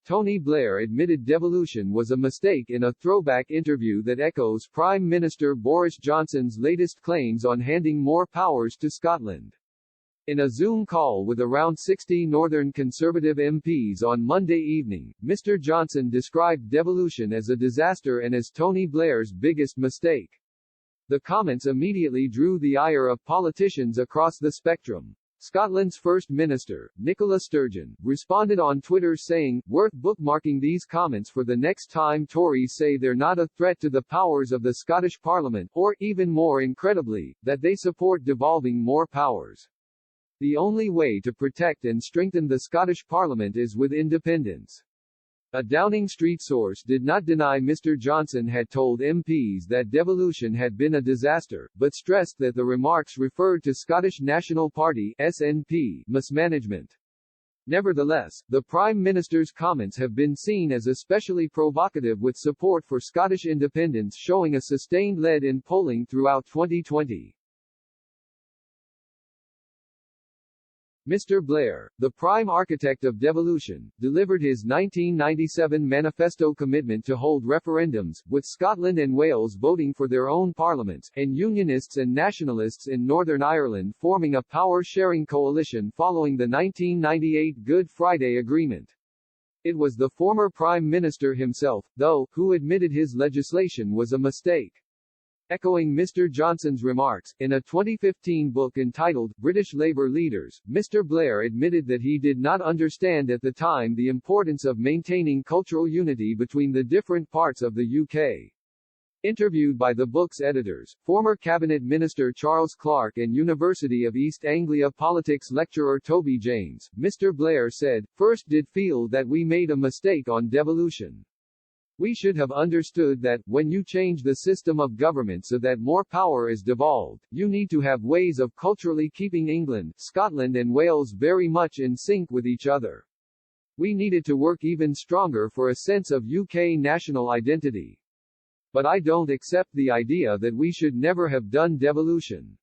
Tony Blair admitted devolution was a mistake in a throwback interview that echoes Prime Minister Boris Johnson's latest claims on handing more powers to Scotland. In a Zoom call with around 60 Northern Conservative MPs on Monday evening, Mr. Johnson described devolution as a disaster and as Tony Blair's biggest mistake. The comments immediately drew the ire of politicians across the spectrum. Scotland's First Minister, Nicola Sturgeon, responded on Twitter saying, "Worth bookmarking these comments for the next time Tories say they're not a threat to the powers of the Scottish Parliament, or, even more incredibly, that they support devolving more powers. The only way to protect and strengthen the Scottish Parliament is with independence." A Downing Street source did not deny Mr. Johnson had told MPs that devolution had been a disaster, but stressed that the remarks referred to Scottish National Party (SNP) mismanagement. Nevertheless, the Prime Minister's comments have been seen as especially provocative, with support for Scottish independence showing a sustained lead in polling throughout 2020. Mr. Blair, the prime architect of devolution, delivered his 1997 manifesto commitment to hold referendums, with Scotland and Wales voting for their own parliaments, and Unionists and Nationalists in Northern Ireland forming a power-sharing coalition following the 1998 Good Friday Agreement. It was the former Prime Minister himself, though, who admitted his legislation was a mistake. Echoing Mr. Johnson's remarks, in a 2015 book entitled, British Labour Leaders, Mr. Blair admitted that he did not understand at the time the importance of maintaining cultural unity between the different parts of the UK. Interviewed by the book's editors, former Cabinet Minister Charles Clarke and University of East Anglia politics lecturer Toby James, Mr. Blair said, "First did feel that we made a mistake on devolution. We should have understood that, when you change the system of government so that more power is devolved, you need to have ways of culturally keeping England, Scotland and Wales very much in sync with each other. We needed to work even stronger for a sense of UK national identity. But I don't accept the idea that we should never have done devolution.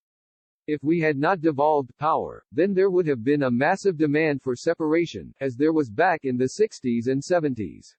If we had not devolved power, then there would have been a massive demand for separation, as there was back in the 60s and 70s.